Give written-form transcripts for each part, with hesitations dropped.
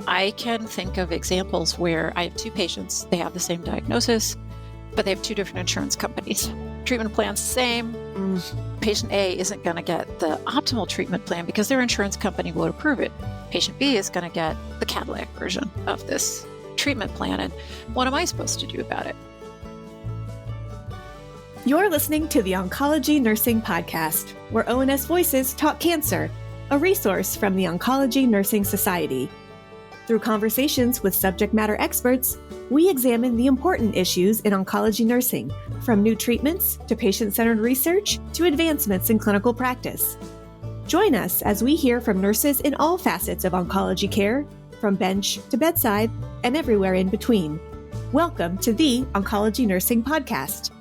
I can think of examples where I have two patients, they have the same diagnosis, but they have two different insurance companies. Treatment plan's the same. Patient A isn't going to get the optimal treatment plan because their insurance company will approve it. Patient B is going to get the Cadillac version of this treatment plan. And what am I supposed to do about it? You're listening to the Oncology Nursing Podcast, where ONS Voices talk cancer, a resource from the Oncology Nursing Society. Through conversations with subject matter experts, we examine the important issues in oncology nursing, from new treatments to patient-centered research to advancements in clinical practice. Join us as we hear from nurses in all facets of oncology care, from bench to bedside and everywhere in between. Welcome to the Oncology Nursing Podcast.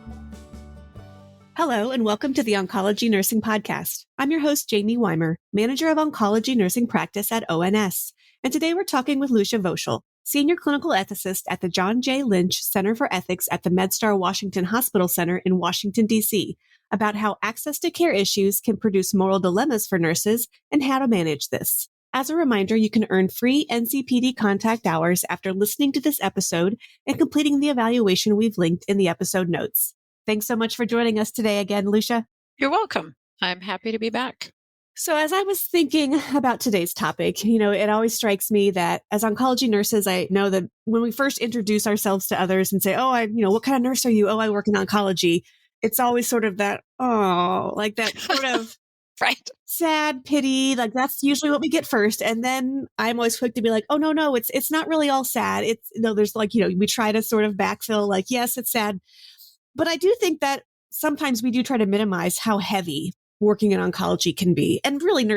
Hello, and welcome to the Oncology Nursing Podcast. I'm your host, Jaime Weimer, Manager of Oncology Nursing Practice at ONS. And today we're talking with Lucia Wocial, Senior Clinical Ethicist at the John J. Lynch Center for Ethics at the MedStar Washington Hospital Center in Washington, D.C., about how access to care issues can produce moral dilemmas for nurses and how to manage this. As a reminder, you can earn free NCPD contact hours after listening to this episode and completing the evaluation we've linked in the episode notes. Thanks so much for joining us today again, Lucia. You're welcome. I'm happy to be back. So as I was thinking about today's topic, it always strikes me that as oncology nurses, I know that when we first introduce ourselves to others and say, what kind of nurse are you? Oh, I work in oncology. It's always sort of that, that sort of right. Sad pity. Like that's usually what we get first. And then I'm always quick to be like, oh, no, it's not really all sad. It's, there's we try to sort of backfill like, yes, it's sad. But I do think that sometimes we do try to minimize how heavy working in oncology can be, and really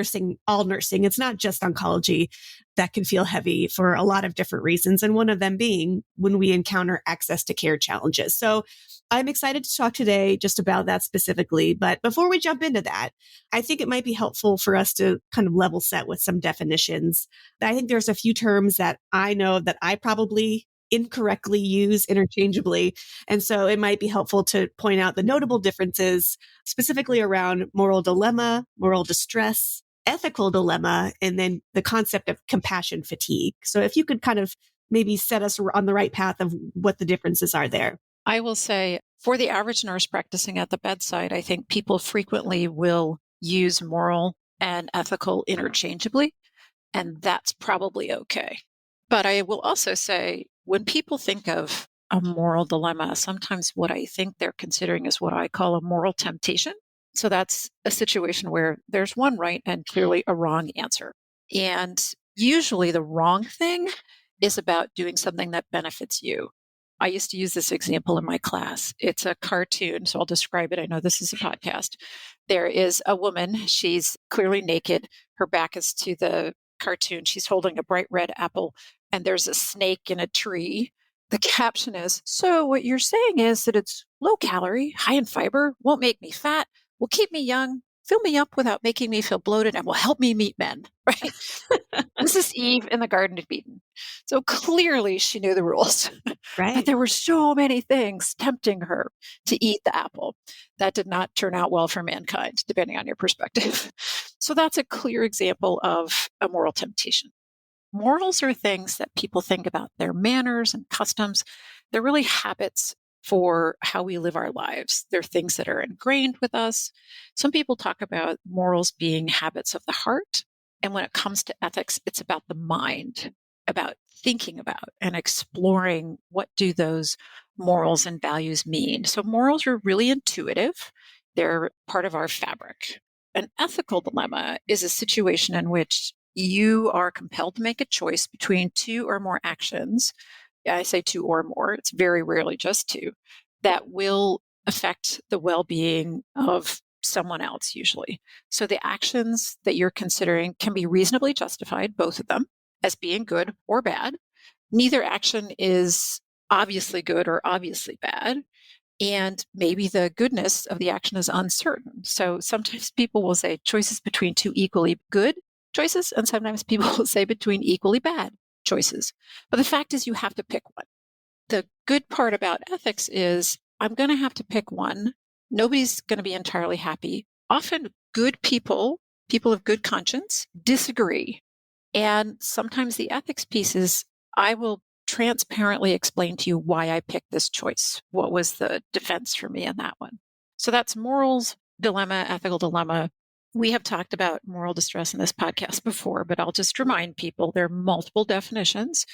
all nursing. It's not just oncology that can feel heavy for a lot of different reasons. And one of them being when we encounter access to care challenges. So I'm excited to talk today just about that specifically. But before we jump into that, I think it might be helpful for us to kind of level set with some definitions. I think there's a few terms that I know that I probably incorrectly use interchangeably. And so it might be helpful to point out the notable differences specifically around moral dilemma, moral distress, ethical dilemma, and then the concept of compassion fatigue. So if you could kind of maybe set us on the right path of what the differences are there. I will say for the average nurse practicing at the bedside, I think people frequently will use moral and ethical interchangeably, and that's probably okay. But I will also say, when people think of a moral dilemma, sometimes what I think they're considering is what I call a moral temptation. So that's a situation where there's one right and clearly a wrong answer. And usually the wrong thing is about doing something that benefits you. I used to use this example in my class. It's a cartoon, so I'll describe it. I know this is a podcast. There is a woman. She's clearly naked. Her back is to the cartoon. She's holding a bright red apple, and there's a snake in a tree. The caption is, "So what you're saying is that it's low calorie, high in fiber, won't make me fat, will keep me young, fill me up without making me feel bloated, and will help me meet men," right? This is Eve in the Garden of Eden. So clearly she knew the rules. Right. But there were so many things tempting her to eat the apple. That did not turn out well for mankind, depending on your perspective. So that's a clear example of a moral temptation. Morals are things that people think about. They're manners and customs. They're really habits for how we live our lives. They're things that are ingrained with us. Some people talk about morals being habits of the heart. And when it comes to ethics, it's about the mind, about thinking about and exploring what do those morals and values mean. So morals are really intuitive. They're part of our fabric. An ethical dilemma is a situation in which you are compelled to make a choice between two or more actions. I say two or more, it's very rarely just two, that will affect the well-being of someone else usually. So the actions that you're considering can be reasonably justified, both of them, as being good or bad. Neither action is obviously good or obviously bad. And maybe the goodness of the action is uncertain. So sometimes people will say choices between two equally good choices, and sometimes people will say between equally bad choices. But the fact is you have to pick one. The good part about ethics is I'm going to have to pick one. Nobody's going to be entirely happy. Often good people of good conscience, disagree And sometimes the ethics pieces, I will transparently explain to you why I picked this choice. What was the defense for me in that one? So that's morals, dilemma, ethical dilemma. We have talked about moral distress in this podcast before, but I'll just remind people there are multiple definitions.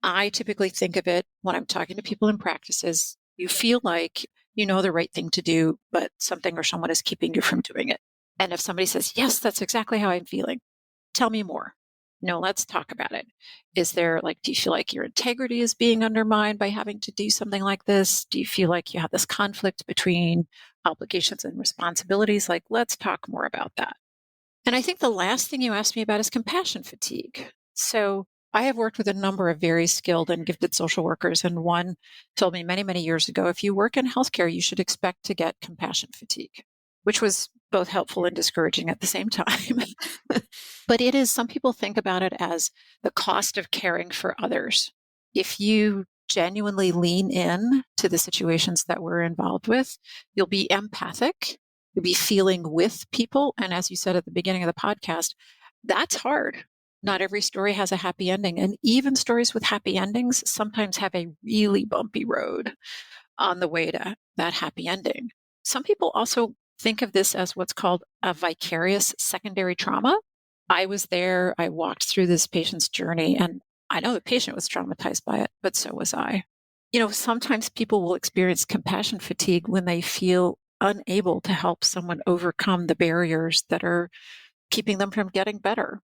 I typically think of it when I'm talking to people in practices, you feel like you know the right thing to do, but something or someone is keeping you from doing it. And if somebody says, yes, that's exactly how I'm feeling, tell me more. No, let's talk about it. Is there do you feel like your integrity is being undermined by having to do something like this? Do you feel like you have this conflict between obligations and responsibilities? Let's talk more about that. And I think the last thing you asked me about is compassion fatigue. So I have worked with a number of very skilled and gifted social workers, and one told me many, many years ago, if you work in healthcare, you should expect to get compassion fatigue, which was both helpful and discouraging at the same time. But it is, some people think about it as the cost of caring for others. If you genuinely lean in to the situations that we're involved with, you'll be empathic, you'll be feeling with people. And as you said at the beginning of the podcast, that's hard. Not every story has a happy ending. And even stories with happy endings sometimes have a really bumpy road on the way to that happy ending. Some people also think of this as what's called a vicarious secondary trauma. I was there, I walked through this patient's journey, and I know the patient was traumatized by it, but so was I. Sometimes people will experience compassion fatigue when they feel unable to help someone overcome the barriers that are keeping them from getting better.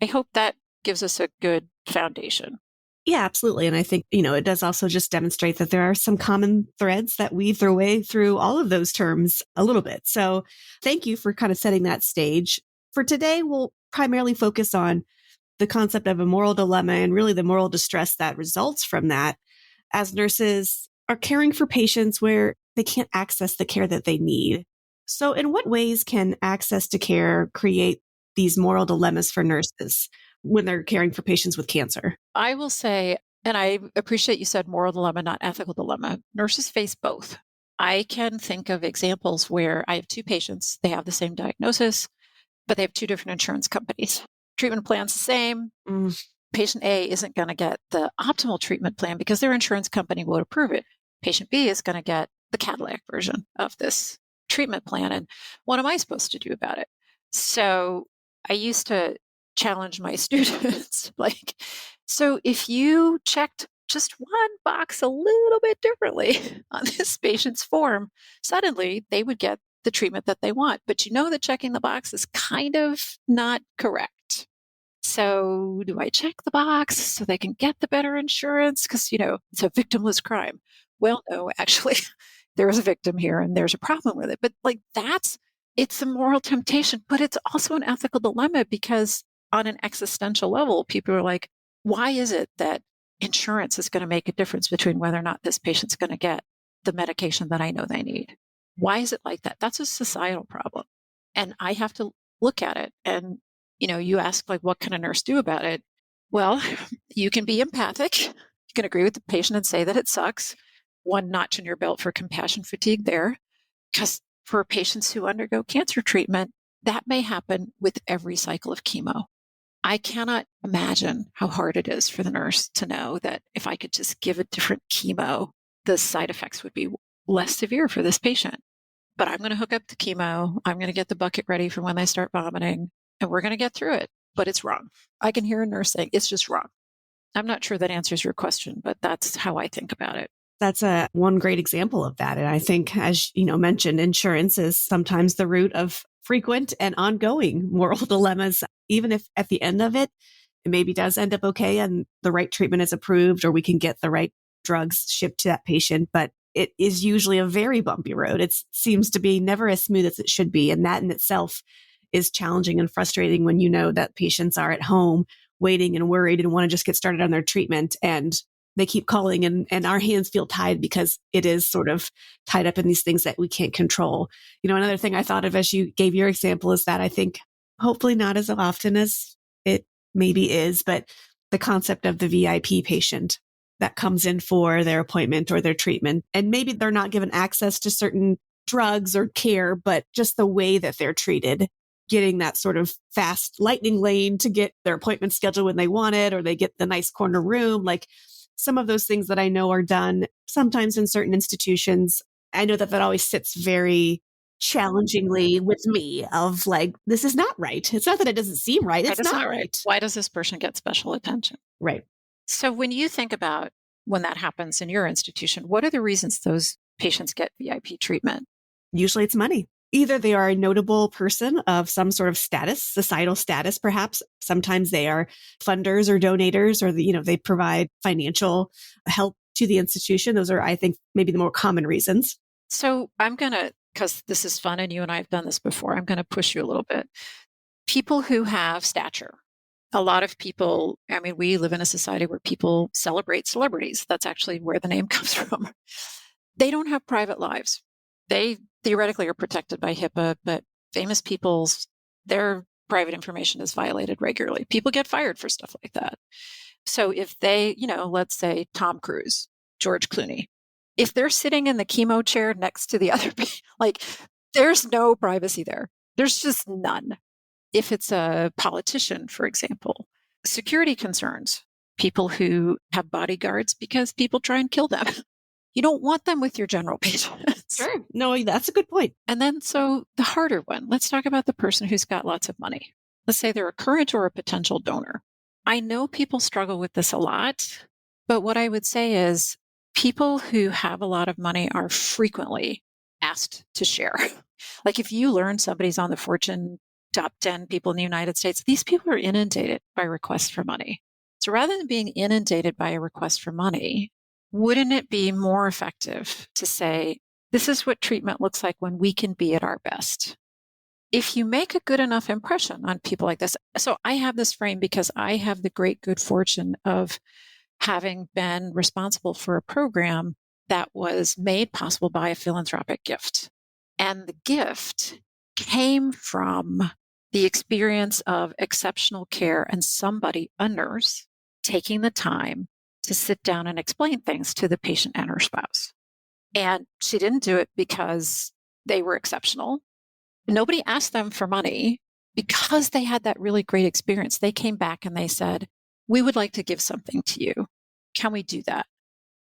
I hope that gives us a good foundation. Yeah, absolutely. And I think, it does also just demonstrate that there are some common threads that weave their way through all of those terms a little bit. So thank you for kind of setting that stage. For today, we'll primarily focus on the concept of a moral dilemma and really the moral distress that results from that as nurses are caring for patients where they can't access the care that they need. So in what ways can access to care create these moral dilemmas for nurses when they're caring for patients with cancer? I will say, and I appreciate you said moral dilemma, not ethical dilemma. Nurses face both. I can think of examples where I have two patients, they have the same diagnosis, but they have two different insurance companies. Treatment plan's the same. Patient A isn't going to get the optimal treatment plan because their insurance company will approve it. Patient B is going to get the Cadillac version of this treatment plan. And what am I supposed to do about it? So I used to challenge my students, so if you checked just one box a little bit differently on this patient's form, suddenly they would get the treatment that they want. But that checking the box is kind of not correct. So do I check the box so they can get the better insurance? Because, it's a victimless crime. Well, no, actually, there's a victim here and there's a problem with it. But it's a moral temptation, but it's also an ethical dilemma because on an existential level, people are like, why is it that insurance is going to make a difference between whether or not this patient's going to get the medication that I know they need? Why is it like that? That's a societal problem. And I have to look at it. And, you ask, what can a nurse do about it? Well, you can be empathic. You can agree with the patient and say that it sucks. One notch in your belt for compassion fatigue there. Because for patients who undergo cancer treatment, that may happen with every cycle of chemo. I cannot imagine how hard it is for the nurse to know that if I could just give a different chemo, the side effects would be less severe for this patient. But I'm going to hook up the chemo. I'm going to get the bucket ready for when they start vomiting, and we're going to get through it. But it's wrong. I can hear a nurse saying, it's just wrong. I'm not sure that answers your question, but that's how I think about it. That's one great example of that. And I think, as mentioned, insurance is sometimes the root of frequent and ongoing moral dilemmas, even if at the end of it, it maybe does end up okay and the right treatment is approved or we can get the right drugs shipped to that patient. But it is usually a very bumpy road. It seems to be never as smooth as it should be. And that in itself is challenging and frustrating when you know that patients are at home waiting and worried and want to just get started on their treatment. And they keep calling and our hands feel tied because it is sort of tied up in these things that we can't control. Another thing I thought of as you gave your example is that I think hopefully not as often as it maybe is, but the concept of the VIP patient that comes in for their appointment or their treatment. And maybe they're not given access to certain drugs or care, but just the way that they're treated getting that sort of fast lightning lane to get their appointment scheduled when they want it, or they get the nice corner room. Like some of those things that I know are done sometimes in certain institutions. I know that always sits very challengingly with me of like, this is not right. It's not that it doesn't seem right. It's not right. Why does this person get special attention? Right. So when you think about when that happens in your institution, what are the reasons those patients get VIP treatment? Usually it's money. Either they are a notable person of some sort of status, societal status, perhaps. Sometimes they are funders or donators, or they provide financial help to the institution. Those are, I think, maybe the more common reasons. So I'm going to, because this is fun and you and I have done this before, I'm going to push you a little bit. People who have stature. A lot of people, we live in a society where people celebrate celebrities. That's actually where the name comes from. They don't have private lives. They theoretically are protected by HIPAA, but famous people's, their private information is violated regularly. People get fired for stuff like that. So if they, let's say Tom Cruise, George Clooney, if they're sitting in the chemo chair next to the other, like there's no privacy there. There's just none. If it's a politician, for example, security concerns, people who have bodyguards because people try and kill them. You don't want them with your general patients. Sure. No, that's a good point. And then, so the harder one, let's talk about the person who's got lots of money. Let's say they're a current or a potential donor. I know people struggle with this a lot, but what I would say is people who have a lot of money are frequently asked to share. Like if you learn somebody's on the Fortune top 10 people in the United States, these people are inundated by requests for money. So rather than being inundated by a request for money, wouldn't it be more effective to say, this is what treatment looks like when we can be at our best? If you make a good enough impression on people like this, so I have this frame because I have the great good fortune of having been responsible for a program that was made possible by a philanthropic gift. And the gift came from the experience of exceptional care and somebody, a nurse, taking the time to sit down and explain things to the patient and her spouse. And she didn't do it because they were exceptional. Nobody asked them for money because they had that really great experience. They came back and they said, we would like to give something to you. Can we do that?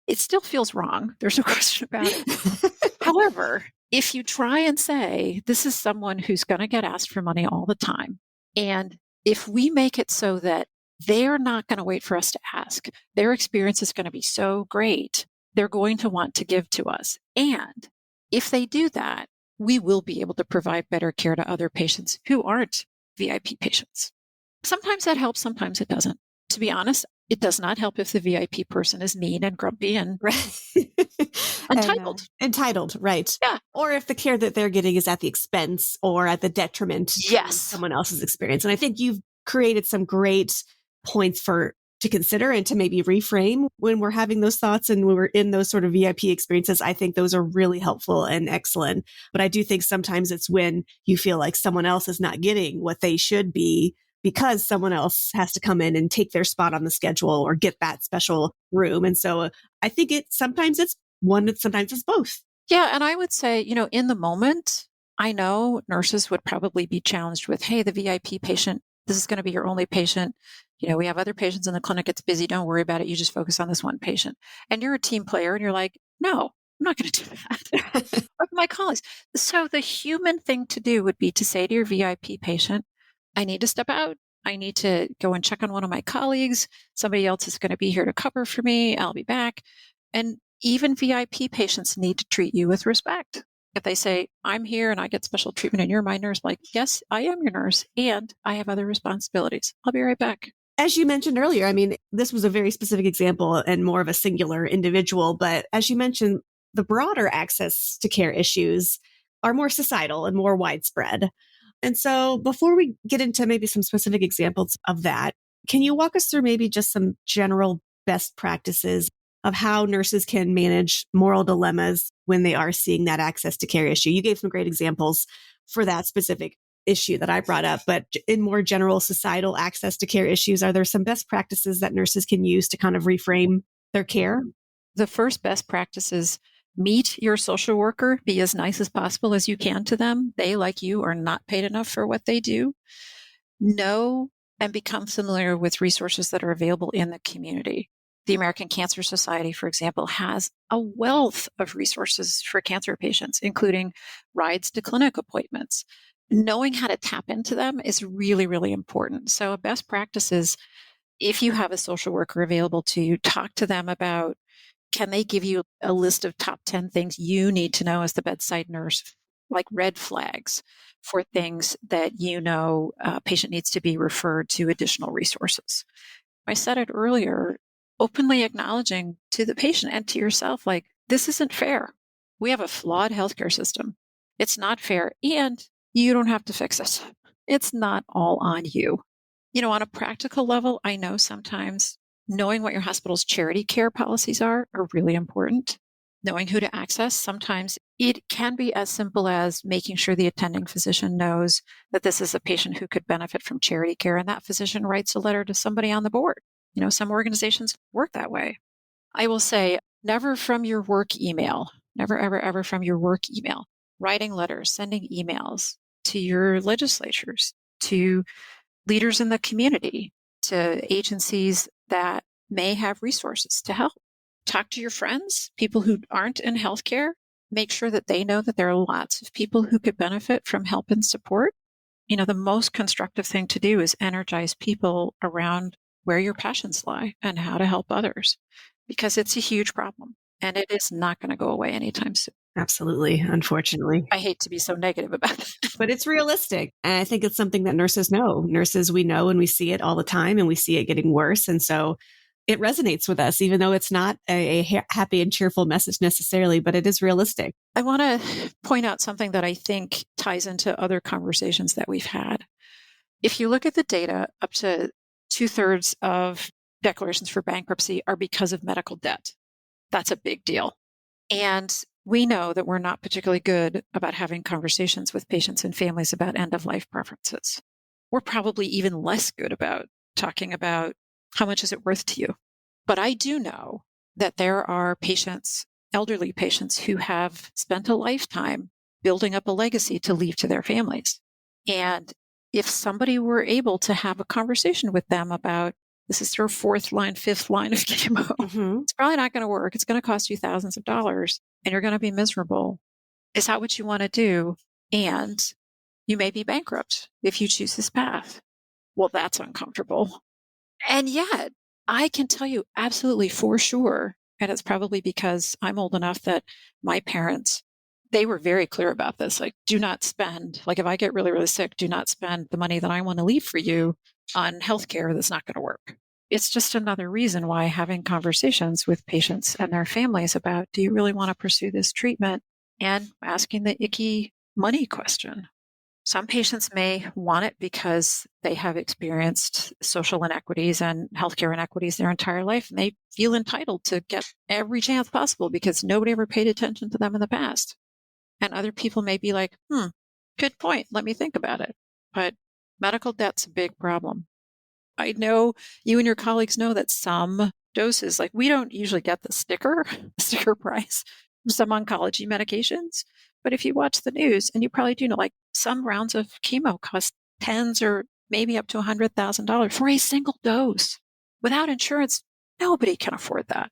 It still feels wrong. There's no question about it. However, if you try and say, this is someone who's going to get asked for money all the time, and if we make it so that they're not going to wait for us to ask, their experience is going to be so great, they're going to want to give to us. And if they do that, we will be able to provide better care to other patients who aren't VIP patients. Sometimes that helps, sometimes it doesn't. To be honest, it does not help if the VIP person is mean and grumpy and entitled. Entitled, right. Yeah. Or if the care that they're getting is at the expense or at the detriment of someone else's experience. And I think you've created some great points to consider and to maybe reframe when we're having those thoughts and when we're in those sort of VIP experiences. I think those are really helpful and excellent. But I do think sometimes it's when you feel like someone else is not getting what they should be because someone else has to come in and take their spot on the schedule or get that special room. And so I think sometimes it's one, sometimes it's both. Yeah. And I would say, in the moment, I know nurses would probably be challenged with, hey, the VIP patient, this is going to be your only patient. We have other patients in the clinic. It's busy. Don't worry about it. You just focus on this one patient. And you're a team player and you're like, no, I'm not going to do that. Or my colleagues. So the human thing to do would be to say to your VIP patient, I need to step out. I need to go and check on one of my colleagues. Somebody else is going to be here to cover for me. I'll be back. And even VIP patients need to treat you with respect. If they say, I'm here and I get special treatment and you're my nurse, like, yes, I am your nurse and I have other responsibilities. I'll be right back. As you mentioned earlier, this was a very specific example and more of a singular individual. But as you mentioned, the broader access to care issues are more societal and more widespread. And so before we get into maybe some specific examples of that, can you walk us through maybe just some general best practices of how nurses can manage moral dilemmas when they are seeing that access to care issue? You gave some great examples for that specific issue that I brought up, but in more general societal access to care issues, are there some best practices that nurses can use to kind of reframe their care? The first best practices Meet your social worker, be as nice as possible as you can to them. They, like you, are not paid enough for what they do. Know and become familiar with resources that are available in the community. The American Cancer Society, for example, has a wealth of resources for cancer patients, including rides to clinic appointments. Knowing how to tap into them is really, really important. So a best practice is, if you have a social worker available to you, talk to them about, can they give you a list of top 10 things you need to know as the bedside nurse, like red flags for things that you know a patient needs to be referred to additional resources. I said it earlier, openly acknowledging to the patient and to yourself, like, this isn't fair. We have a flawed healthcare system. It's not fair, and you don't have to fix it. It's not all on you. On a practical level, I know sometimes knowing what your hospital's charity care policies are really important. Knowing who to access, sometimes it can be as simple as making sure the attending physician knows that this is a patient who could benefit from charity care, and that physician writes a letter to somebody on the board. Some organizations work that way. I will say, never from your work email, never, ever, ever from your work email. Writing letters, sending emails to your legislatures, to leaders in the community, to agencies that may have resources to help. Talk to your friends, people who aren't in healthcare. Make sure that they know that there are lots of people who could benefit from help and support. The most constructive thing to do is energize people around where your passions lie and how to help others, because it's a huge problem and it is not going to go away anytime soon. Absolutely, unfortunately. I hate to be so negative about it. But it's realistic. And I think it's something that nurses know. Nurses, we know, and we see it all the time, and we see it getting worse. And so it resonates with us, even though it's not a happy and cheerful message necessarily, but it is realistic. I want to point out something that I think ties into other conversations that we've had. If you look at the data, up to 2/3 of declarations for bankruptcy are because of medical debt. That's a big deal. And we know that we're not particularly good about having conversations with patients and families about end-of-life preferences. We're probably even less good about talking about how much is it worth to you. But I do know that there are patients, elderly patients, who have spent a lifetime building up a legacy to leave to their families. And if somebody were able to have a conversation with them about, this is their fourth line, fifth line of chemo, it's probably not going to work. It's going to cost you thousands of dollars and you're going to be miserable. Is that what you want to do? And you may be bankrupt if you choose this path. Well, that's uncomfortable. And yet, I can tell you absolutely for sure, and it's probably because I'm old enough that my parents, they were very clear about this. Like, do not spend, like if I get really, really sick, do not spend the money that I want to leave for you on healthcare that's not going to work. It's just another reason why having conversations with patients and their families about, do you really want to pursue this treatment? And asking the icky money question. Some patients may want it because they have experienced social inequities and healthcare inequities their entire life, and they feel entitled to get every chance possible because nobody ever paid attention to them in the past. And other people may be like, good point. Let me think about it. But medical debt's a big problem. I know you and your colleagues know that some doses, like we don't usually get the sticker price from some oncology medications. But if you watch the news, and you probably do know, like some rounds of chemo cost tens or maybe up to $100,000 for a single dose. Without insurance, nobody can afford that.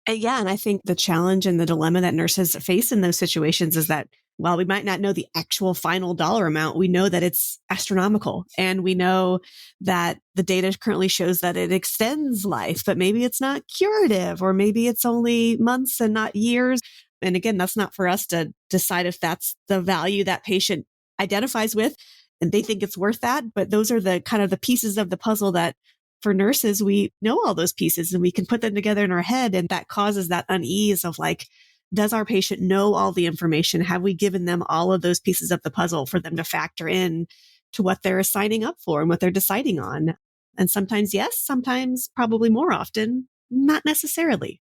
Yeah. And I think the challenge and the dilemma that nurses face in those situations is that while we might not know the actual final dollar amount, we know that it's astronomical. And we know that the data currently shows that it extends life, but maybe it's not curative, or maybe it's only months and not years. And again, that's not for us to decide if that's the value that patient identifies with and they think it's worth that. But those are the kind of the pieces of the puzzle that for nurses, we know all those pieces and we can put them together in our head. And that causes that unease of like, does our patient know all the information? Have we given them all of those pieces of the puzzle for them to factor in to what they're signing up for and what they're deciding on? And sometimes yes, sometimes probably more often, not necessarily.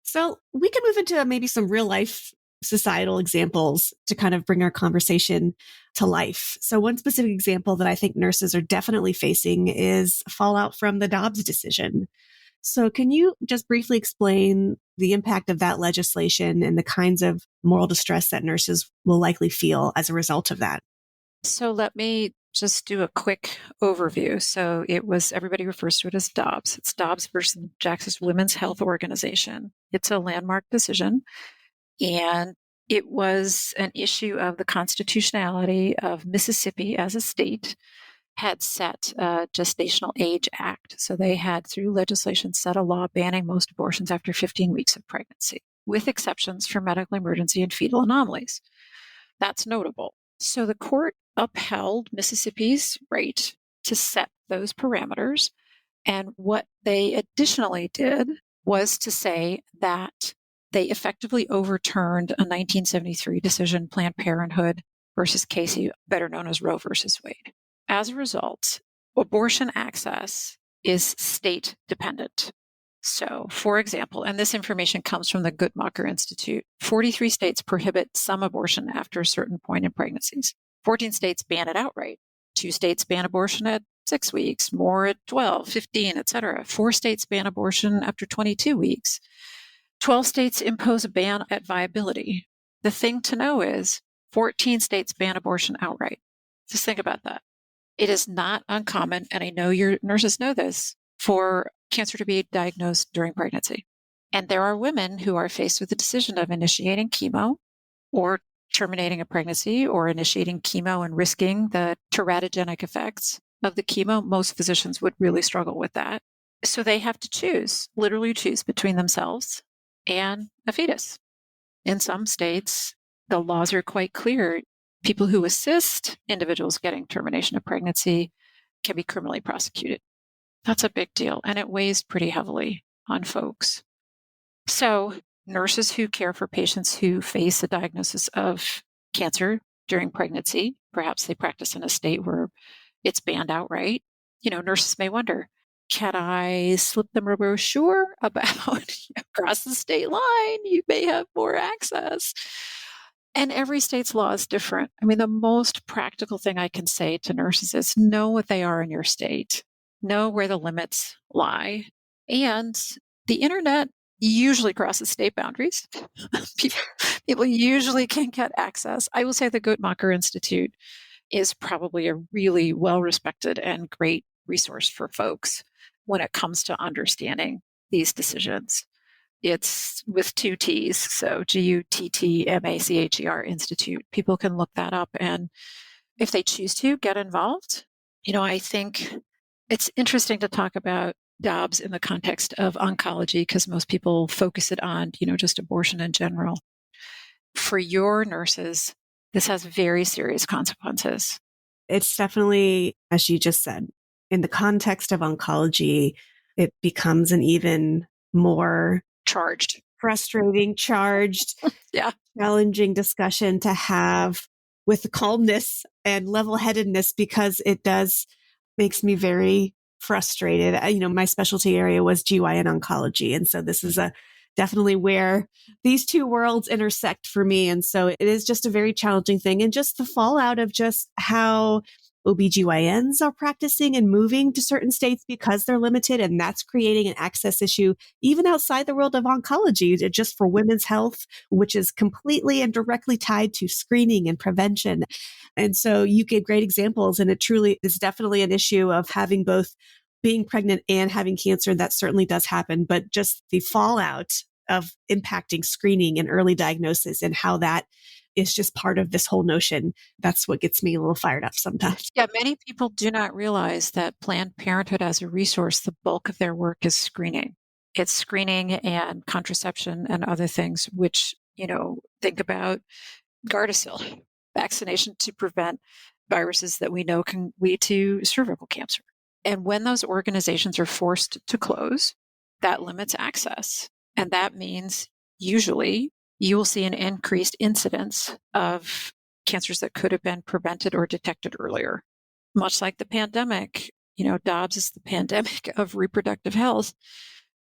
So we can move into maybe some real life societal examples to kind of bring our conversation to life. So one specific example that I think nurses are definitely facing is fallout from the Dobbs decision. So can you just briefly explain the impact of that legislation and the kinds of moral distress that nurses will likely feel as a result of that. So let me just do a quick overview. So everybody refers to it as Dobbs. It's Dobbs versus Jackson's Women's Health Organization. It's a landmark decision, and it was an issue of the constitutionality of Mississippi as a state had set a gestational age act. So they had, through legislation, set a law banning most abortions after 15 weeks of pregnancy, with exceptions for medical emergency and fetal anomalies. That's notable. So the court upheld Mississippi's right to set those parameters. And what they additionally did was to say that they effectively overturned a 1973 decision, Planned Parenthood versus Casey, better known as Roe versus Wade. As a result, abortion access is state dependent. So, for example, and this information comes from the Guttmacher Institute, 43 states prohibit some abortion after a certain point in pregnancies. 14 states ban it outright. 2 states ban abortion at 6 weeks, more at 12, 15, etc. 4 states ban abortion after 22 weeks. 12 states impose a ban at viability. The thing to know is 14 states ban abortion outright. Just think about that. It is not uncommon, and I know your nurses know this, for cancer to be diagnosed during pregnancy. And there are women who are faced with the decision of initiating chemo or terminating a pregnancy or initiating chemo and risking the teratogenic effects of the chemo. Most physicians would really struggle with that. So they have to choose, literally choose between themselves and a fetus. In some states, the laws are quite clear. People who assist individuals getting termination of pregnancy can be criminally prosecuted. That's a big deal, and it weighs pretty heavily on folks. So nurses who care for patients who face a diagnosis of cancer during pregnancy, perhaps they practice in a state where it's banned outright, nurses may wonder, can I slip them a brochure about across the state line, you may have more access? And every state's law is different. I mean, the most practical thing I can say to nurses is know what they are in your state, know where the limits lie. And the internet usually crosses state boundaries. People usually can get access. I will say the Guttmacher Institute is probably a really well-respected and great resource for folks when it comes to understanding these decisions. It's with 2 T's, so Guttmacher Institute. People can look that up, and if they choose to, get involved. I think it's interesting to talk about Dobbs in the context of oncology because most people focus it on, just abortion in general. For your nurses, this has very serious consequences. It's definitely, as you just said, in the context of oncology, it becomes an even more frustrating, charged, challenging discussion to have with calmness and level-headedness because it makes me very frustrated. My specialty area was GYN oncology. And so this is definitely where these two worlds intersect for me. And so it is just a very challenging thing. And just the fallout of just how OBGYNs are practicing and moving to certain states because they're limited. And that's creating an access issue, even outside the world of oncology, just for women's health, which is completely and directly tied to screening and prevention. And so you gave great examples, and it truly is definitely an issue of having both being pregnant and having cancer. That certainly does happen, but just the fallout of impacting screening and early diagnosis and how that is just part of this whole notion. That's what gets me a little fired up sometimes. Yeah, many people do not realize that Planned Parenthood as a resource, the bulk of their work is screening. It's screening and contraception and other things, which, think about Gardasil, vaccination to prevent viruses that we know can lead to cervical cancer. And when those organizations are forced to close, that limits access. And that means usually you will see an increased incidence of cancers that could have been prevented or detected earlier. Much like the pandemic, Dobbs is the pandemic of reproductive health.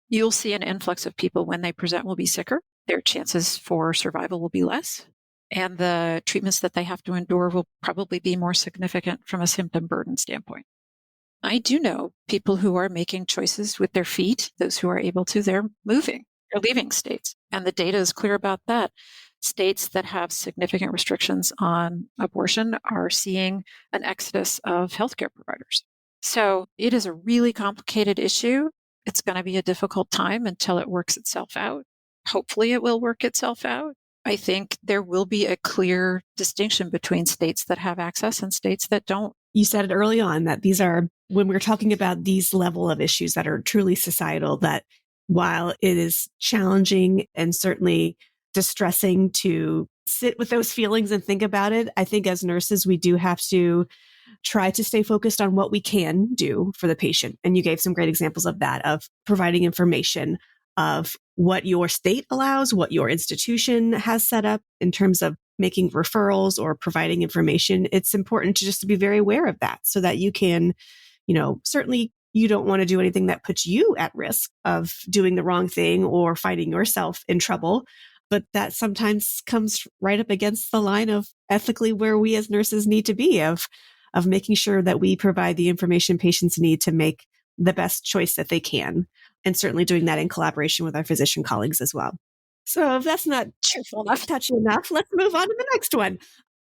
You'll see an influx of people when they present will be sicker. Their chances for survival will be less. And the treatments that they have to endure will probably be more significant from a symptom burden standpoint. I do know people who are making choices with their feet, those who are able to, they're moving. They're leaving states. And the data is clear about that. States that have significant restrictions on abortion are seeing an exodus of healthcare providers. So it is a really complicated issue. It's going to be a difficult time until it works itself out. Hopefully it will work itself out. I think there will be a clear distinction between states that have access and states that don't. You said it early on that these are, when we're talking about these level of issues that are truly societal, that while it is challenging and certainly distressing to sit with those feelings and think about it, I think as nurses, we do have to try to stay focused on what we can do for the patient. And you gave some great examples of that, of providing information of what your state allows, what your institution has set up in terms of making referrals or providing information. It's important to be very aware of that so that you can, certainly you don't want to do anything that puts you at risk of doing the wrong thing or finding yourself in trouble. But that sometimes comes right up against the line of ethically where we as nurses need to be of making sure that we provide the information patients need to make the best choice that they can. And certainly doing that in collaboration with our physician colleagues as well. So if that's not cheerful enough, touchy enough, let's move on to the next one.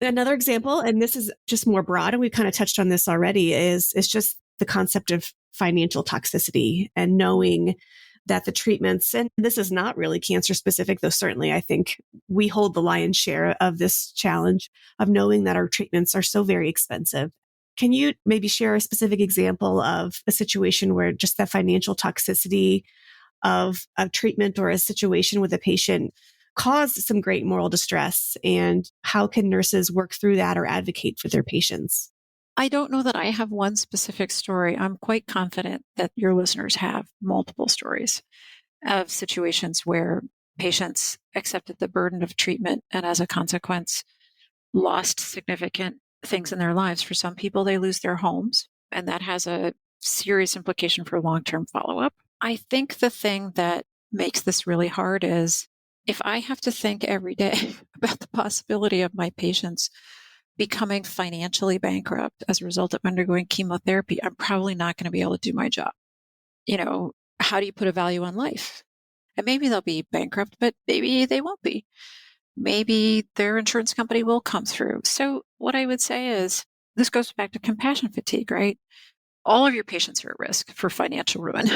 Another example, and this is just more broad, and we kind of touched on this already, is just the concept of financial toxicity and knowing that the treatments, and this is not really cancer specific, though certainly I think we hold the lion's share of this challenge of knowing that our treatments are so very expensive. Can you maybe share a specific example of a situation where just that financial toxicity of treatment or a situation with a patient caused some great moral distress, and how can nurses work through that or advocate for their patients? I don't know that I have one specific story. I'm quite confident that your listeners have multiple stories of situations where patients accepted the burden of treatment and as a consequence lost significant things in their lives. For some people, they lose their homes, and that has a serious implication for long-term follow-up. I think the thing that makes this really hard is if I have to think every day about the possibility of my patients becoming financially bankrupt as a result of undergoing chemotherapy, I'm probably not going to be able to do my job. How do you put a value on life? And maybe they'll be bankrupt, but maybe they won't be. Maybe their insurance company will come through. So what I would say is, this goes back to compassion fatigue, right? All of your patients are at risk for financial ruin.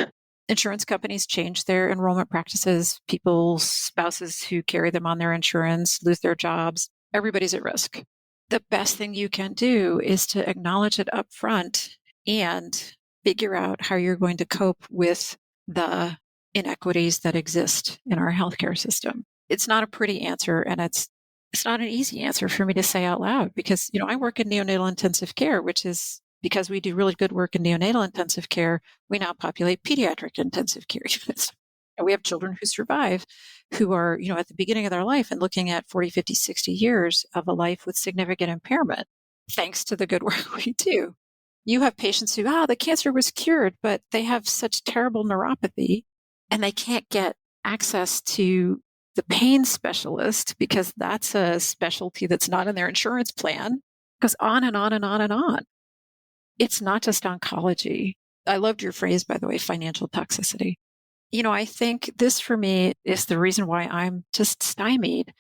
Insurance companies change their enrollment practices. People's spouses who carry them on their insurance lose their jobs. Everybody's at risk. The best thing you can do is to acknowledge it up front and figure out how you're going to cope with the inequities that exist in our healthcare system. It's not a pretty answer, and it's not an easy answer for me to say out loud because, I work in neonatal intensive care, which is because we do really good work in neonatal intensive care. We now populate pediatric intensive care units. And we have children who survive, who are, at the beginning of their life and looking at 40, 50, 60 years of a life with significant impairment, thanks to the good work we do. You have patients who, the cancer was cured, but they have such terrible neuropathy and they can't get access to the pain specialist because that's a specialty that's not in their insurance plan. It goes on and on and on and on. It's not just oncology. I loved your phrase, by the way, financial toxicity. I think this for me is the reason why I'm just stymied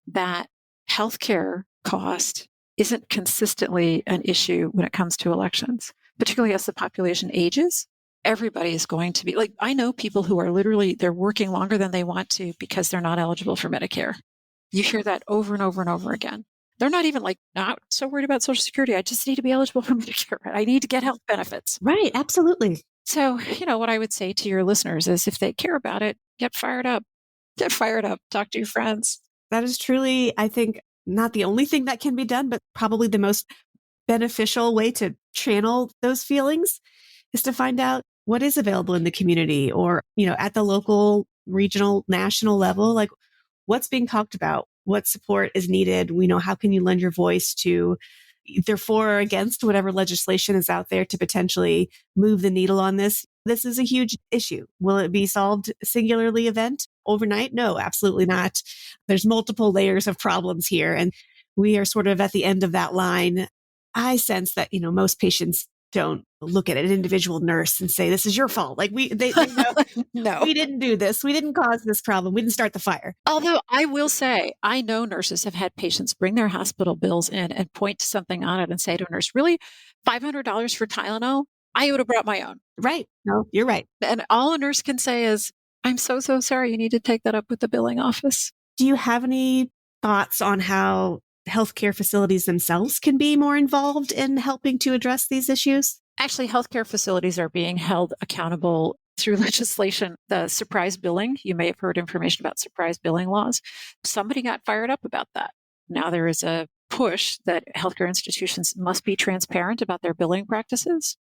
that healthcare cost isn't consistently an issue when it comes to elections, particularly as the population ages. Everybody is going to be I know people who are they're working longer than they want to because they're not eligible for Medicare. You hear that over and over and over again. They're not even not so worried about Social Security. I just need to be eligible for Medicare. I need to get health benefits. Right. Absolutely. So, what I would say to your listeners is if they care about it, get fired up. Get fired up. Talk to your friends. That is truly, I think, not the only thing that can be done, but probably the most beneficial way to channel those feelings is to find out what is available in the community or, at the local, regional, national level, what's being talked about, what support is needed. How can you lend your voice to either for or against whatever legislation is out there to potentially move the needle on this. This is a huge issue. Will it be solved singularly overnight? No, absolutely not. There's multiple layers of problems here, and we are sort of at the end of that line. I sense that, most patients don't look at an individual nurse and say, this is your fault. Like they know, No. we didn't do this. We didn't cause this problem. We didn't start the fire. Although I will say, I know nurses have had patients bring their hospital bills in and point to something on it and say to a nurse, really, $500 for Tylenol? I would have brought my own. Right. No, you're right. And all a nurse can say is, I'm so sorry. You need to take that up with the billing office. Do you have any thoughts on how healthcare facilities themselves can be more involved in helping to address these issues? Actually, healthcare facilities are being held accountable through legislation. The surprise billing, you may have heard information about surprise billing laws. Somebody got fired up about that. Now there is a push that healthcare institutions must be transparent about their billing practices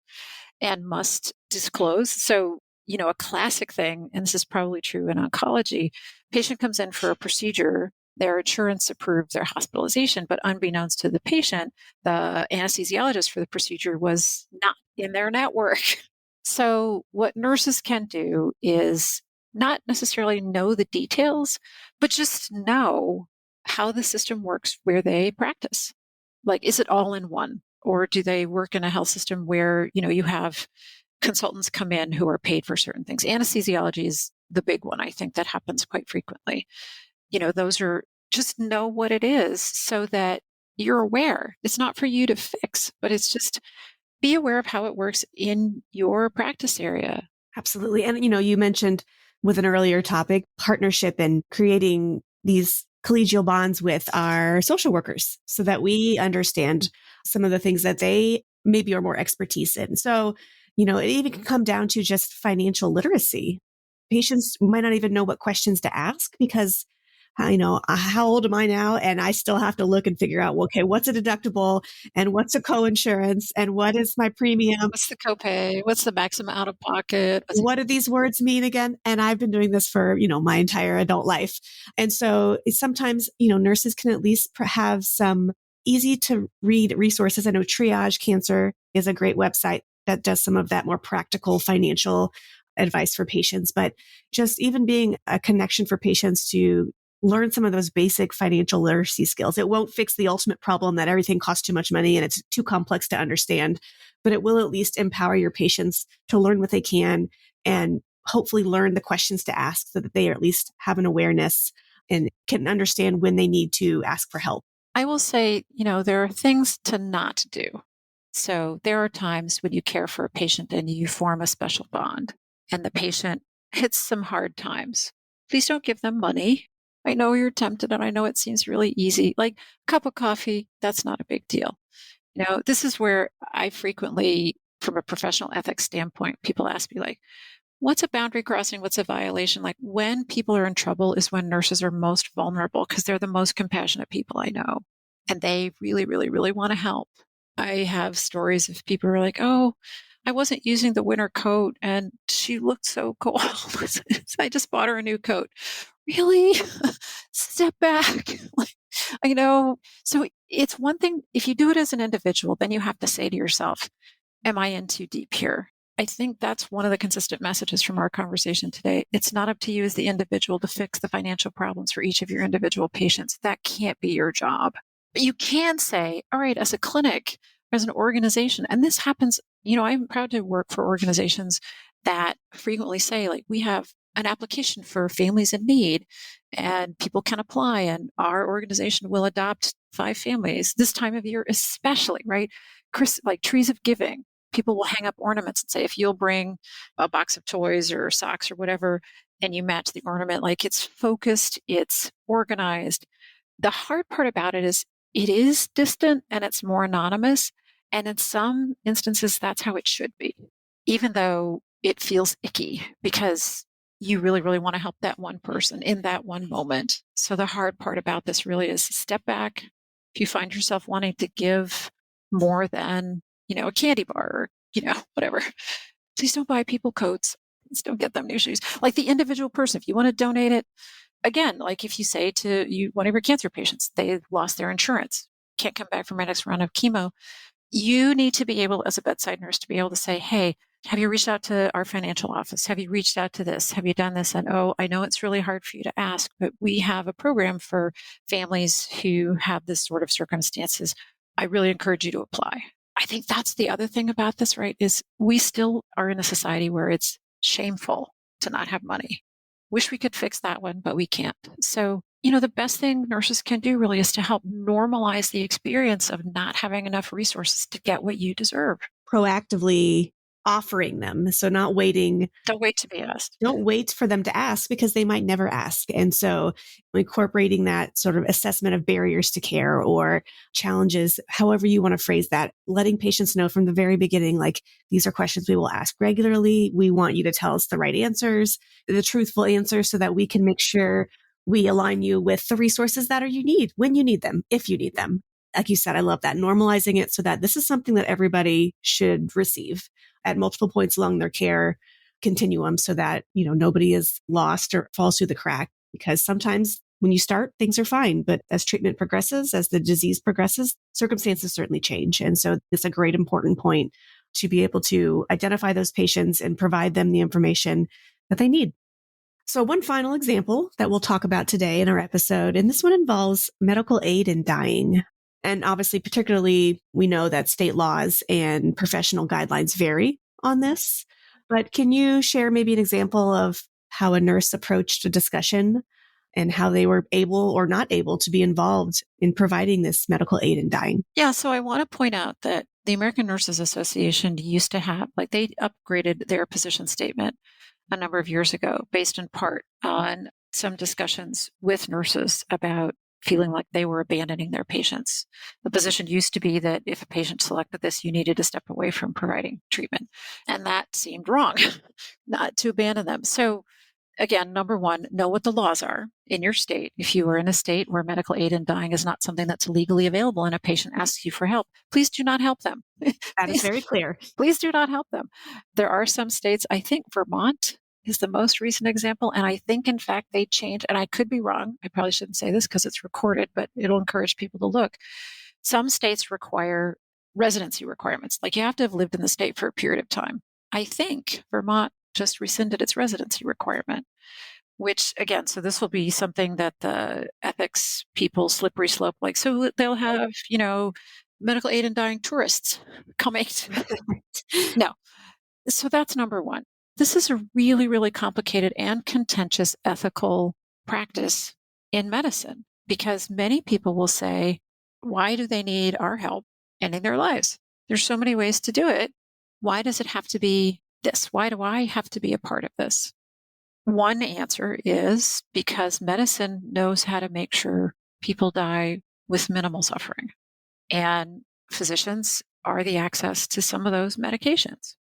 and must disclose. So, a classic thing, and this is probably true in oncology, patient comes in for a procedure, their insurance approves their hospitalization, but unbeknownst to the patient, the anesthesiologist for the procedure was not in their network. So what nurses can do is not necessarily know the details, but just know how the system works where they practice. Like, is it all in one? Or do they work in a health system where, you have consultants come in who are paid for certain things? Anesthesiology is the big one. I think that happens quite frequently. Those are, just know what it is so that you're aware. It's not for you to fix, but it's just be aware of how it works in your practice area. Absolutely. And, you mentioned with an earlier topic, partnership and creating these collegial bonds with our social workers so that we understand some of the things that they maybe are more expertise in. So, it even can come down to just financial literacy. Patients might not even know what questions to ask because, how old am I now? And I still have to look and figure out, okay, what's a deductible and what's a coinsurance and what is my premium? What's the copay? What's the maximum out of pocket? What do these words mean again? And I've been doing this for, my entire adult life. And so sometimes, nurses can at least have some easy to read resources. I know Triage Cancer is a great website that does some of that more practical financial advice for patients, but just even being a connection for patients to learn some of those basic financial literacy skills. It won't fix the ultimate problem that everything costs too much money and it's too complex to understand, but it will at least empower your patients to learn what they can and hopefully learn the questions to ask so that they at least have an awareness and can understand when they need to ask for help. I will say, there are things to not do. So there are times when you care for a patient and you form a special bond and the patient hits some hard times. Please don't give them money. I know you're tempted and I know it seems really easy. Like a cup of coffee, that's not a big deal. This is where I frequently, from a professional ethics standpoint, people ask me like, what's a boundary crossing? What's a violation? Like when people are in trouble is when nurses are most vulnerable because they're the most compassionate people I know. And they really, really, really want to help. I have stories of people who are like, oh, I wasn't using the winter coat and she looked so cold. I just bought her a new coat. Really? Step back. So it's one thing, if you do it as an individual, then you have to say to yourself, am I in too deep here? I think that's one of the consistent messages from our conversation today. It's not up to you as the individual to fix the financial problems for each of your individual patients. That can't be your job. But you can say, all right, as a clinic, as an organization, and this happens, I'm proud to work for organizations that frequently say, like, we have an application for families in need and people can apply and our organization will adopt 5 families this time of year, especially, right? Like trees of giving. People will hang up ornaments and say, if you'll bring a box of toys or socks or whatever, and you match the ornament, like it's focused, it's organized. The hard part about it is distant and it's more anonymous. And in some instances, that's how it should be, even though it feels icky because you really, really want to help that one person in that one moment. So the hard part about this really is step back. If you find yourself wanting to give more than, a candy bar or, whatever, please don't buy people coats. Please don't get them new shoes. Like the individual person, if you want to donate it, again, like if you say to one of your cancer patients, they lost their insurance, can't come back from my next round of chemo, you need to be able, as a bedside nurse, to be able to say, hey, have you reached out to our financial office? Have you reached out to this? Have you done this? And, oh, I know it's really hard for you to ask, but we have a program for families who have this sort of circumstances. I really encourage you to apply. I think that's the other thing about this, right, is we still are in a society where it's shameful to not have money. Wish we could fix that one, but we can't. So, the best thing nurses can do really is to help normalize the experience of not having enough resources to get what you deserve. Proactively offering them. So not waiting. Don't wait to be asked. Don't wait for them to ask because they might never ask. And so incorporating that sort of assessment of barriers to care or challenges, however you want to phrase that, letting patients know from the very beginning, like, these are questions we will ask regularly. We want you to tell us the right answers, the truthful answers, so that we can make sure we align you with the resources that you need when you need them, if you need them. Like you said, I love that, normalizing it so that this is something that everybody should receive at multiple points along their care continuum, so that, nobody is lost or falls through the crack. Because sometimes when you start, things are fine. But as treatment progresses, as the disease progresses, circumstances certainly change. And so it's a great important point to be able to identify those patients and provide them the information that they need. So one final example that we'll talk about today in our episode, and this one involves medical aid in dying. And obviously, particularly, we know that state laws and professional guidelines vary on this. But can you share maybe an example of how a nurse approached a discussion and how they were able or not able to be involved in providing this medical aid in dying? Yeah, so I want to point out that the American Nurses Association used to have, they upgraded their position statement a number of years ago based in part on some discussions with nurses about feeling like they were abandoning their patients. The position used to be that if a patient selected this, you needed to step away from providing treatment. And that seemed wrong, not to abandon them. So again, number one, know what the laws are in your state. If you are in a state where medical aid in dying is not something that's legally available and a patient asks you for help, please do not help them. That is very clear. Please do not help them. There are some states, I think Vermont is the most recent example. And I think, in fact, they changed, and I could be wrong. I probably shouldn't say this because it's recorded, but it'll encourage people to look. Some states require residency requirements. Like, you have to have lived in the state for a period of time. I think Vermont just rescinded its residency requirement, which, again, so this will be something that the ethics people slippery slope, so they'll have, medical aid in dying tourists coming. No. So that's number one. This is a really, really complicated and contentious ethical practice in medicine, because many people will say, why do they need our help ending their lives? There's so many ways to do it. Why does it have to be this? Why do I have to be a part of this? One answer is because medicine knows how to make sure people die with minimal suffering. And physicians are the access to some of those medications.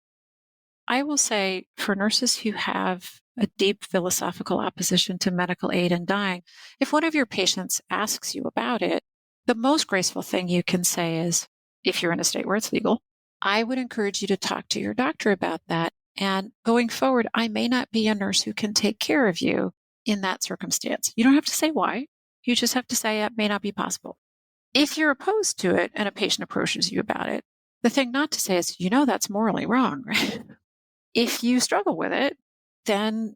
I will say, for nurses who have a deep philosophical opposition to medical aid in dying, if one of your patients asks you about it, the most graceful thing you can say is, if you're in a state where it's legal, I would encourage you to talk to your doctor about that. And going forward, I may not be a nurse who can take care of you in that circumstance. You don't have to say why. You just have to say it may not be possible. If you're opposed to it and a patient approaches you about it, the thing not to say is, that's morally wrong, right? If you struggle with it, then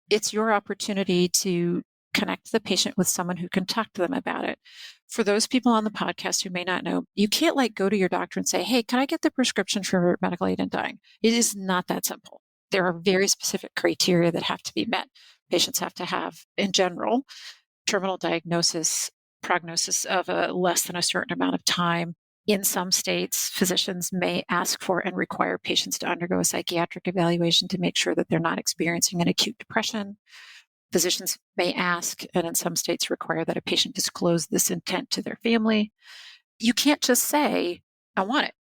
it's your opportunity to connect the patient with someone who can talk to them about it. For those people on the podcast who may not know, you can't go to your doctor and say, hey, can I get the prescription for medical aid in dying? It is not that simple. There are very specific criteria that have to be met. Patients have to have, in general, terminal diagnosis, prognosis of less than a certain amount of time. In some states, physicians may ask for and require patients to undergo a psychiatric evaluation to make sure that they're not experiencing an acute depression. Physicians may ask, and in some states require, that a patient disclose this intent to their family. You can't just say, I want it,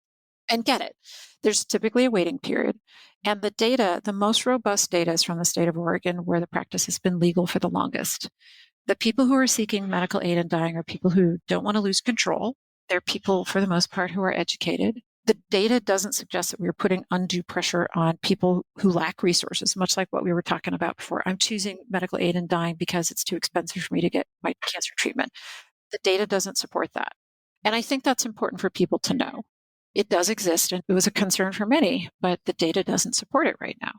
and get it. There's typically a waiting period. And the data, the most robust data, is from the state of Oregon, where the practice has been legal for the longest. The people who are seeking medical aid in dying are people who don't want to lose control. They're people, for the most part, who are educated. The data doesn't suggest that we're putting undue pressure on people who lack resources, much like what we were talking about before. I'm choosing medical aid in dying because it's too expensive for me to get my cancer treatment. The data doesn't support that. And I think that's important for people to know. It does exist, and it was a concern for many, but the data doesn't support it right now.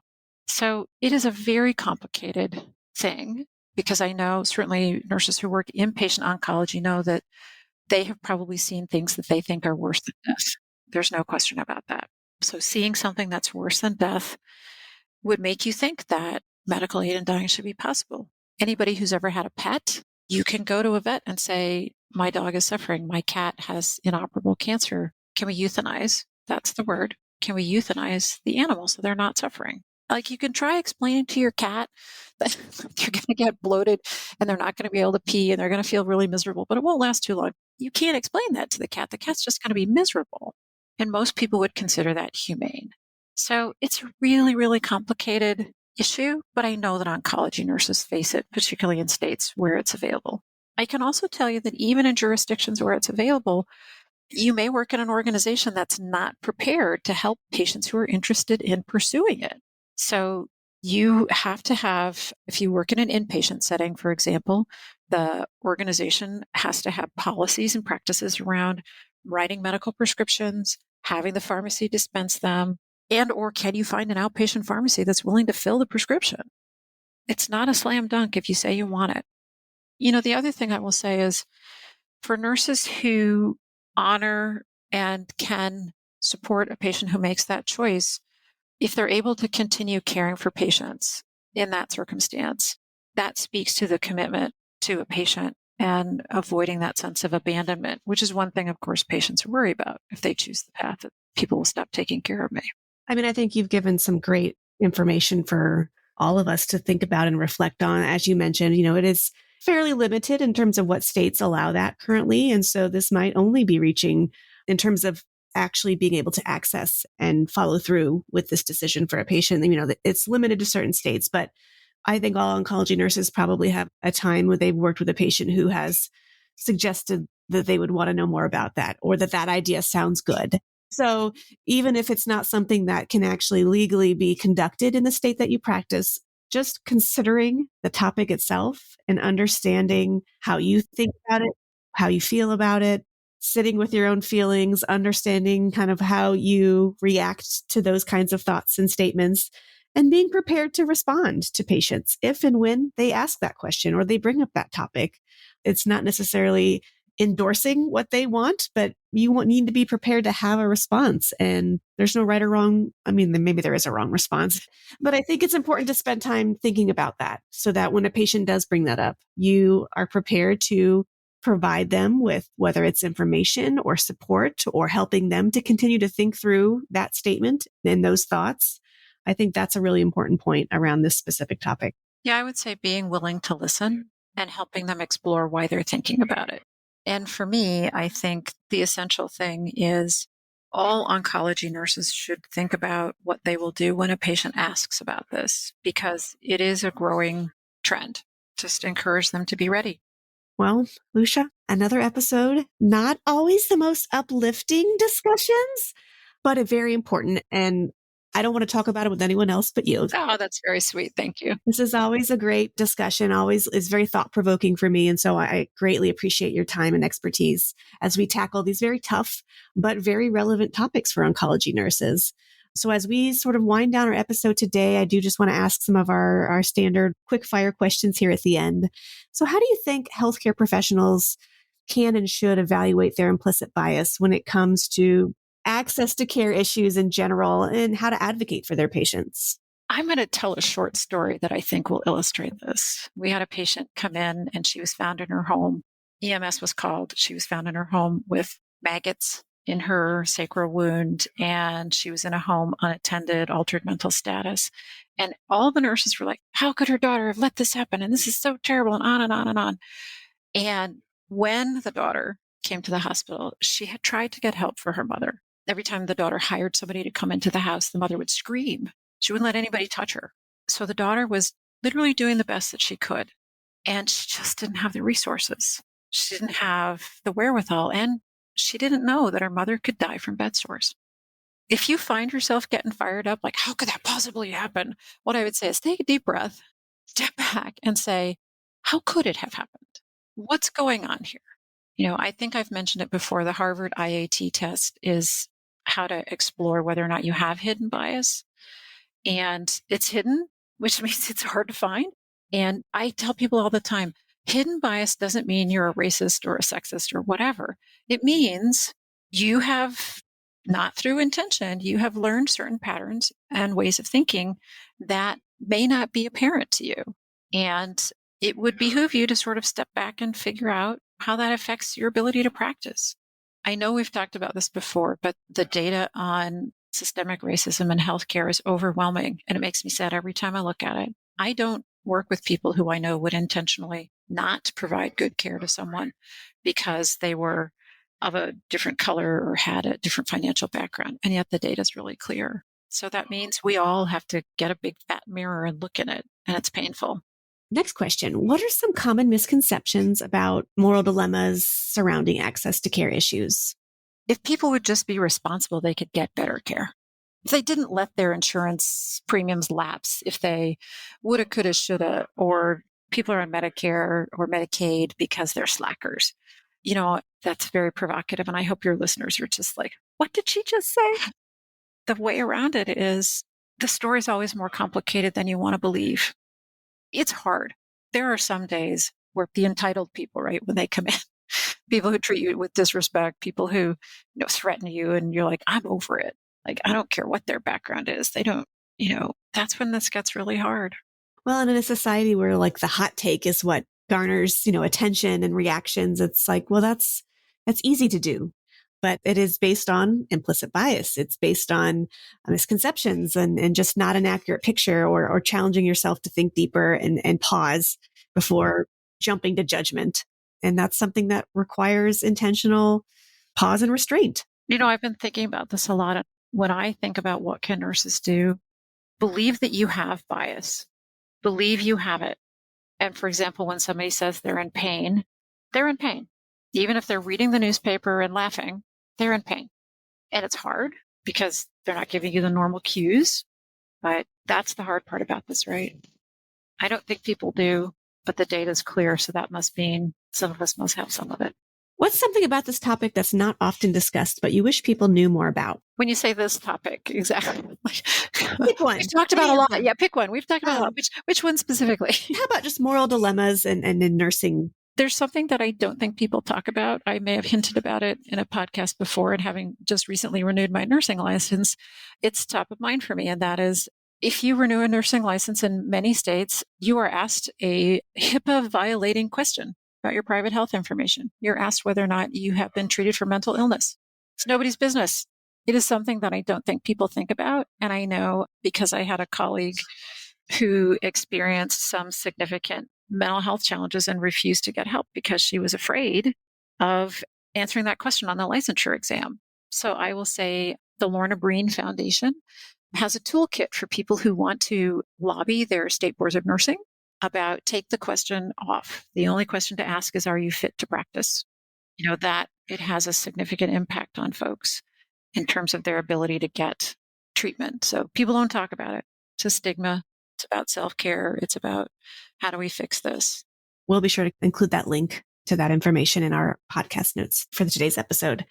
So it is a very complicated thing, because I know certainly nurses who work in patient oncology know that they have probably seen things that they think are worse than this. There's no question about that. So seeing something that's worse than death would make you think that medical aid in dying should be possible. Anybody who's ever had a pet, you can go to a vet and say, my dog is suffering. My cat has inoperable cancer. Can we euthanize? That's the word. Can we euthanize the animal so they're not suffering? Like, you can try explaining to your cat that they're going to get bloated and they're not going to be able to pee and they're going to feel really miserable, but it won't last too long. You can't explain that to the cat. The cat's just going to be miserable. And most people would consider that humane. So it's a really, really complicated issue, but I know that oncology nurses face it, particularly in states where it's available. I can also tell you that even in jurisdictions where it's available, you may work in an organization that's not prepared to help patients who are interested in pursuing it. So you have to have, if you work in an inpatient setting, for example, the organization has to have policies and practices around writing medical prescriptions, having the pharmacy dispense them, and or can you find an outpatient pharmacy that's willing to fill the prescription? It's not a slam dunk if you say you want it. The other thing I will say is for nurses who honor and can support a patient who makes that choice, if they're able to continue caring for patients in that circumstance, that speaks to the commitment to a patient and avoiding that sense of abandonment, which is one thing, of course, patients worry about if they choose the path that people will stop taking care of me. I mean, I think you've given some great information for all of us to think about and reflect on. As you mentioned, it is fairly limited in terms of what states allow that currently. And so this might only be reaching in terms of actually being able to access and follow through with this decision for a patient. It's limited to certain states, but I think all oncology nurses probably have a time where they've worked with a patient who has suggested that they would want to know more about that, or that idea sounds good. So even if it's not something that can actually legally be conducted in the state that you practice, just considering the topic itself and understanding how you think about it, how you feel about it, sitting with your own feelings, understanding kind of how you react to those kinds of thoughts and statements, and being prepared to respond to patients if and when they ask that question or they bring up that topic. It's not necessarily endorsing what they want, but you need to be prepared to have a response. And there's no right or wrong. I mean, maybe there is a wrong response, but I think it's important to spend time thinking about that so that when a patient does bring that up, you are prepared to provide them with whether it's information or support or helping them to continue to think through that statement and those thoughts. I think that's a really important point around this specific topic. Yeah, I would say being willing to listen and helping them explore why they're thinking about it. And for me, I think the essential thing is all oncology nurses should think about what they will do when a patient asks about this, because it is a growing trend. Just encourage them to be ready. Well, Lucia, another episode, not always the most uplifting discussions, but a very important. And I don't want to talk about it with anyone else but you. Oh, that's very sweet. Thank you. This is always a great discussion, always is very thought-provoking for me. And so I greatly appreciate your time and expertise as we tackle these very tough, but very relevant topics for oncology nurses. So as we sort of wind down our episode today, I do just want to ask some of our standard quick fire questions here at the end. So how do you think healthcare professionals can and should evaluate their implicit bias when it comes to access to care issues in general and how to advocate for their patients? I'm going to tell a short story that I think will illustrate this. We had a patient come in and she was found in her home. EMS was called. She was found in her home with maggots in her sacral wound, and she was in a home unattended, altered mental status. And all the nurses were like, how could her daughter have let this happen? And this is so terrible, and on and on and on. And when the daughter came to the hospital, she had tried to get help for her mother. Every time the daughter hired somebody to come into the house, the mother would scream. She wouldn't let anybody touch her. So the daughter was literally doing the best that she could. And she just didn't have the resources. She didn't have the wherewithal. And she didn't know that her mother could die from bed sores. If you find yourself getting fired up, like, how could that possibly happen? What I would say is take a deep breath, step back and say, how could it have happened? What's going on here? I think I've mentioned it before. The Harvard IAT test is how to explore whether or not you have hidden bias. And it's hidden, which means it's hard to find. And I tell people all the time, hidden bias doesn't mean you're a racist or a sexist or whatever. It means you have not through intention, you have learned certain patterns and ways of thinking that may not be apparent to you. And it would behoove you to sort of step back and figure out how that affects your ability to practice. I know we've talked about this before, but the data on systemic racism in healthcare is overwhelming, and it makes me sad every time I look at it. I don't work with people who I know would intentionally not provide good care to someone because they were of a different color or had a different financial background. And yet the data is really clear. So that means we all have to get a big fat mirror and look in it, and it's painful. Next question. What are some common misconceptions about moral dilemmas surrounding access to care issues? If people would just be responsible, they could get better care. If they didn't let their insurance premiums lapse, if they woulda, coulda, shoulda, or people are on Medicare or Medicaid because they're slackers, that's very provocative. And I hope your listeners are just like, what did she just say? The way around it is the story's always more complicated than you want to believe. It's hard. There are some days where the entitled people, right, when they come in, people who treat you with disrespect, people who threaten you, and you're like, I'm over it. Like, I don't care what their background is. They don't, that's when this gets really hard. Well, and in a society where like the hot take is what garners, attention and reactions, it's like, well, that's easy to do. But it is based on implicit bias. It's based on misconceptions and just not an accurate picture or challenging yourself to think deeper and pause before jumping to judgment. And that's something that requires intentional pause and restraint. I've been thinking about this a lot. When I think about what can nurses do, believe that you have bias. Believe you have it. And for example, when somebody says they're in pain, they're in pain. Even if they're reading the newspaper and laughing, they're in pain. And it's hard because they're not giving you the normal cues. But that's the hard part about this, right? I don't think people do, but the data is clear. So that must mean some of us must have some of it. What's something about this topic that's not often discussed, but you wish people knew more about? When you say this topic, exactly. Pick one. We've talked about a lot. Yeah, pick one. We've talked about a lot. Which one specifically? How about just moral dilemmas and in nursing? There's something that I don't think people talk about. I may have hinted about it in a podcast before, and having just recently renewed my nursing license, it's top of mind for me. And that is, if you renew a nursing license in many states, you are asked a HIPAA violating question about your private health information. You're asked whether or not you have been treated for mental illness. It's nobody's business. It is something that I don't think people think about. And I know because I had a colleague who experienced some significant mental health challenges and refused to get help because she was afraid of answering that question on the licensure exam. So I will say the Lorna Breen Foundation has a toolkit for people who want to lobby their state boards of nursing about take the question off. The only question to ask is, are you fit to practice? That it has a significant impact on folks in terms of their ability to get treatment. So people don't talk about it. It's a stigma. It's about self-care. It's about how do we fix this? We'll be sure to include that link to that information in our podcast notes for today's episode.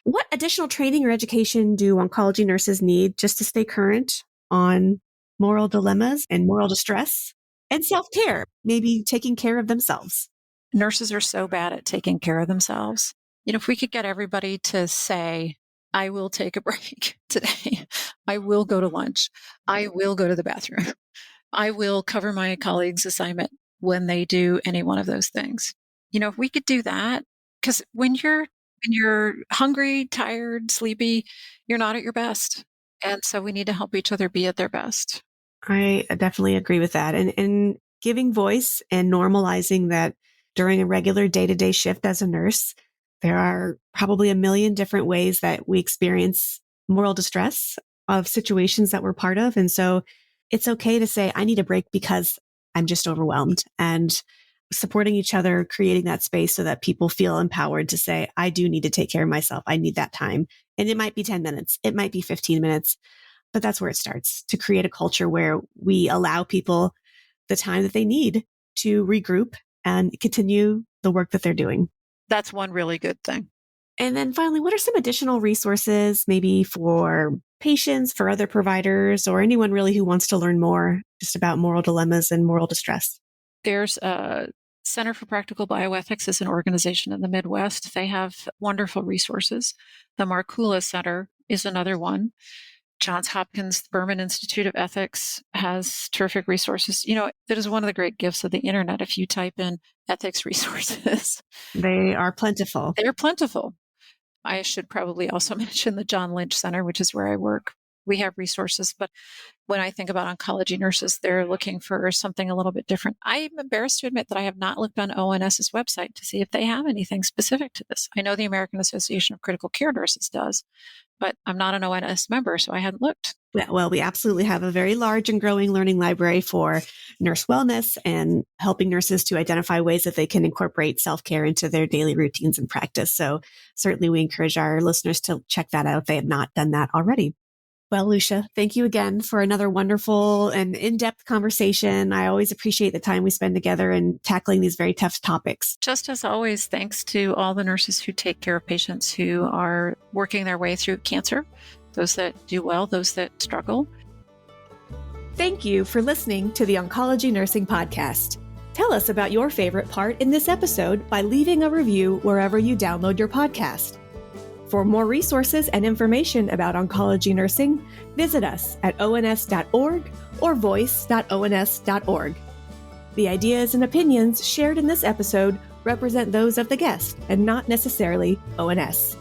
What additional training or education do oncology nurses need just to stay current on moral dilemmas and moral distress and self-care, maybe taking care of themselves? Nurses are so bad at taking care of themselves. If we could get everybody to say, I will take a break today. I will go to lunch. I will go to the bathroom. I will cover my colleague's assignment when they do any one of those things. If we could do that, because when you're hungry, tired, sleepy, you're not at your best. And so we need to help each other be at their best. I definitely agree with that. And giving voice and normalizing that during a regular day-to-day shift as a nurse, there are probably a million different ways that we experience moral distress of situations that we're part of. And so it's okay to say, I need a break because I'm just overwhelmed, and supporting each other, creating that space so that people feel empowered to say, I do need to take care of myself. I need that time. And it might be 10 minutes. It might be 15 minutes, but that's where it starts, to create a culture where we allow people the time that they need to regroup and continue the work that they're doing. That's one really good thing. And then finally, what are some additional resources maybe for patients, for other providers, or anyone really who wants to learn more just about moral dilemmas and moral distress? There's a Center for Practical Bioethics is an organization in the Midwest. They have wonderful resources. The Markula Center is another one. Johns Hopkins Berman Institute of Ethics has terrific resources. That is one of the great gifts of the internet. If you type in ethics resources, they are plentiful. They're plentiful. I should probably also mention the John Lynch Center, which is where I work. We have resources, but when I think about oncology nurses, they're looking for something a little bit different. I'm embarrassed to admit that I have not looked on ONS's website to see if they have anything specific to this. I know the American Association of Critical Care Nurses does, but I'm not an ONS member, so I hadn't looked. Yeah, well, we absolutely have a very large and growing learning library for nurse wellness and helping nurses to identify ways that they can incorporate self-care into their daily routines and practice. So certainly we encourage our listeners to check that out if they have not done that already. Well, Lucia, thank you again for another wonderful and in-depth conversation. I always appreciate the time we spend together in tackling these very tough topics. Just as always, thanks to all the nurses who take care of patients who are working their way through cancer, those that do well, those that struggle. Thank you for listening to the Oncology Nursing Podcast. Tell us about your favorite part in this episode by leaving a review wherever you download your podcast. For more resources and information about oncology nursing, visit us at ons.org or voice.ons.org. The ideas and opinions shared in this episode represent those of the guest and not necessarily ONS.